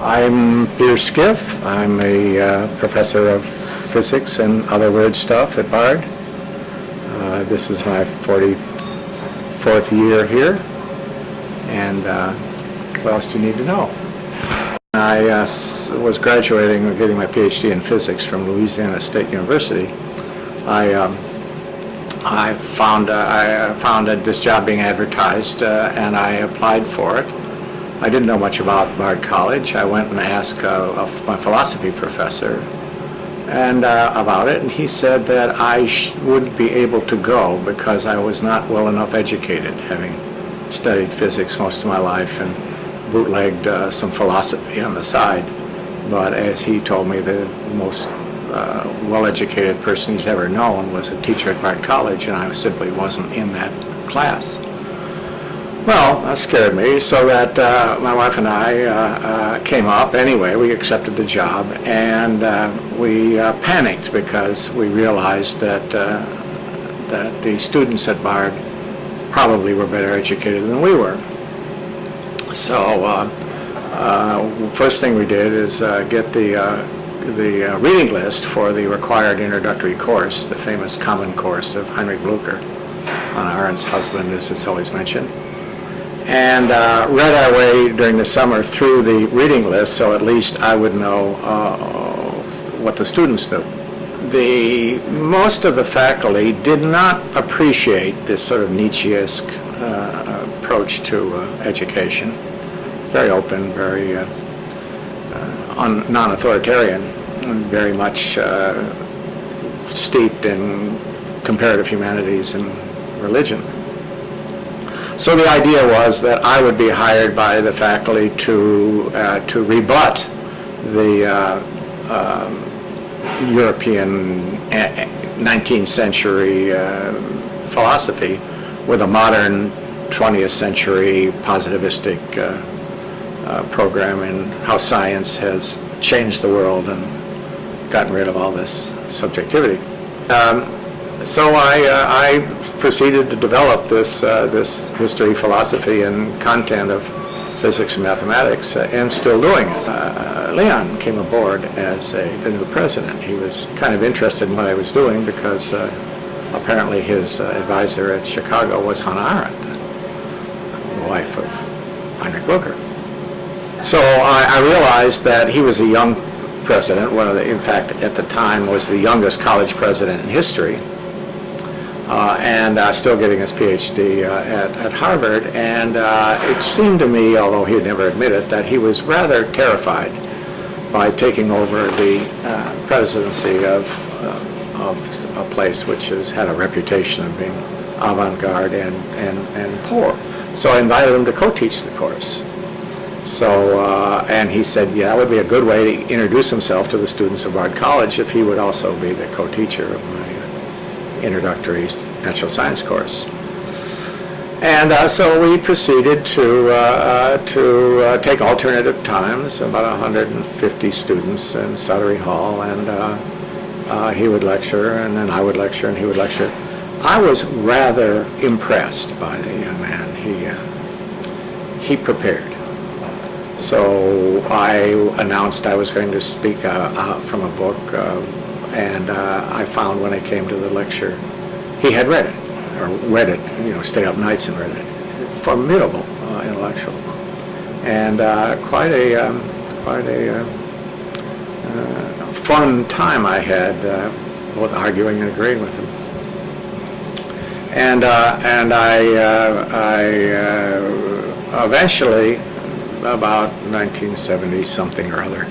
I'm Peter Skiff. I'm a professor of physics and other weird stuff at Bard. This is my 44th year here. And what else do you need to know? I was graduating and getting my PhD in physics from Louisiana State University. I found this job being advertised and I applied for it. I didn't know much about Bard College. I went and asked my philosophy professor about it, and he said that I wouldn't be able to go because I was not well enough educated, having studied physics most of my life and bootlegged some philosophy on the side. But as he told me, the most well-educated person he's ever known was a teacher at Bard College, and I simply wasn't in that class. Well, that scared me, so that my wife and I came up anyway. We accepted the job, and we panicked because we realized that the students at Bard probably were better educated than we were. So first thing we did is get the reading list for the required introductory course, the famous common course of Heinrich Blücher, Hannah Arendt's husband, as it's always mentioned, and read our way during the summer through the reading list, so at least I would know what the students knew. Most of the faculty did not appreciate this sort of Nietzsche-esque approach to education. Very open, very non-authoritarian, very much steeped in comparative humanities and religion. So the idea was that I would be hired by the faculty to rebut the European 19th century philosophy with a modern 20th century positivistic program in how science has changed the world and gotten rid of all this subjectivity. So I proceeded to develop this history, philosophy, and content of physics and mathematics, and still doing it. Leon came aboard as the new president. He was kind of interested in what I was doing because apparently his advisor at Chicago was Hannah Arendt, the wife of Heinrich Blücher. So I realized that he was a young president, in fact, at the time was the youngest college president in history, and still getting his PhD at Harvard. And it seemed to me, although he would never admit it, that he was rather terrified by taking over the presidency of a place which has had a reputation of being avant-garde and poor. So I invited him to co-teach the course. So, and he said, yeah, that would be a good way to introduce himself to the students of Bard College if he would also be the co-teacher of my introductory natural science course. And so we proceeded to take alternative times, about 150 students in Suttery Hall, and he would lecture, and then I would lecture, and he would lecture. I was rather impressed by the young man. He prepared. So I announced I was going to speak out from a book, and I found when I came to the lecture, he had read it, stayed up nights and read it. Formidable intellectual, and quite a fun time I had both arguing and agreeing with him. And I eventually, about 1970 something or other,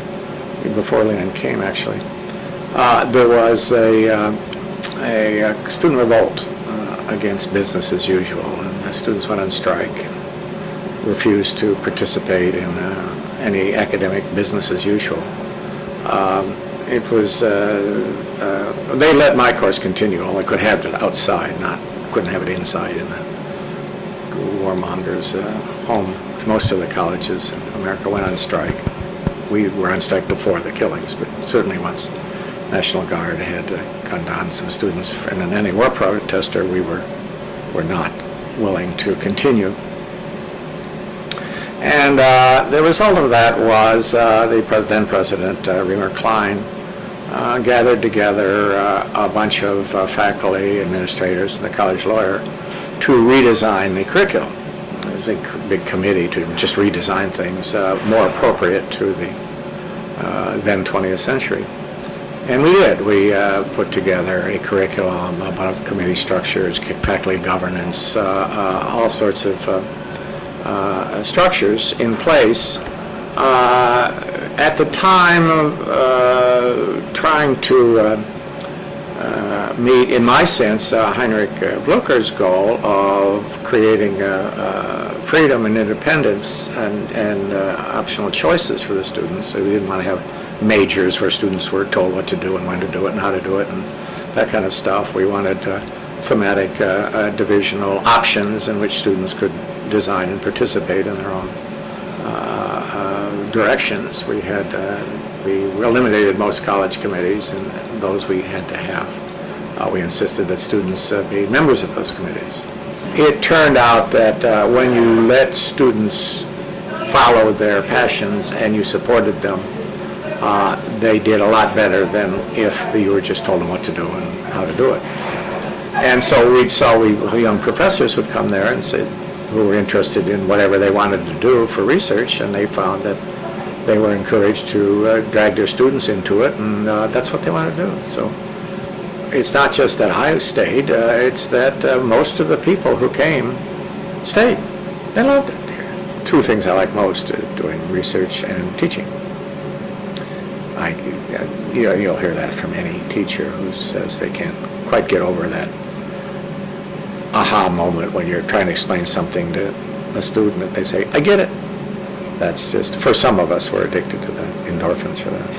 before Leon came actually, there was a student revolt against business as usual, and the students went on strike and refused to participate in any academic business as usual. It was they let my course continue, only could have it outside, couldn't have it inside in the warmongers' home. Most of the colleges in America went on strike. We were on strike before the killings, but certainly once National Guard had gunned down some students and an anti-war protester, we were not willing to continue. And the result of that was the then President, Reamer Klein, gathered together a bunch of faculty, administrators, and the college lawyer to redesign the curriculum. It was a big committee to just redesign things more appropriate to the then 20th century. And we did. We put together a curriculum, a bunch of committee structures, faculty governance, all sorts of structures in place at the time of trying to meet, in my sense, Heinrich Blücher's goal of creating freedom and independence and optional choices for the students. So we didn't want to have majors where students were told what to do and when to do it and how to do it and that kind of stuff. We wanted thematic divisional options in which students could design and participate in their own directions. We eliminated most college committees, and those we had to have. We insisted that students be members of those committees. It turned out that when you let students follow their passions and you supported them, they did a lot better than if you were just told them what to do and how to do it. And so young professors would come there and say, who were interested in whatever they wanted to do for research, and they found that they were encouraged to drag their students into it, and that's what they wanted to do. So it's not just that I stayed, it's that most of the people who came stayed. They loved it here. Two things I like most, doing research and teaching. You'll hear that from any teacher who says they can't quite get over that aha moment when you're trying to explain something to a student and they say, I get it. That's just, for some of us, we're addicted to that, endorphins for that.